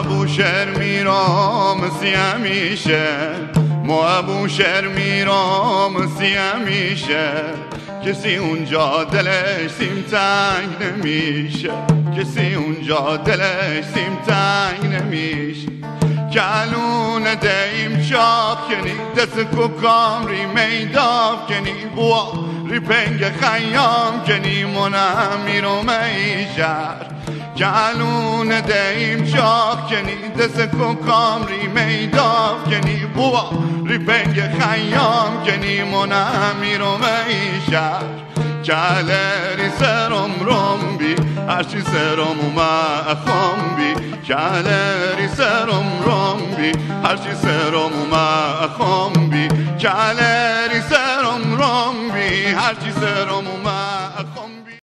بوشهر میرام سی همیشه، بوشهر میرام سی همیشه، کسی اونجا دلش سیم تنگ نمیشه، کسی اونجا دلش سیم تنگ نمیشه. کلون دیم شاق کنی دست کوکام ری میداف کنی بوا ری پنگ خیام کنی منم میرم ای شهر. کلون دیم شاق کنی دست کوکام ری میداف کنی بوا ری پنگ خیام کنی منم میرم ای شهر. کلری سرم روم بی هرچی سرم اومه خام بی، کلری سرم روم بی هرچی سرم اومه خام بی، کلری سرم روم بی هرچی سرم اومه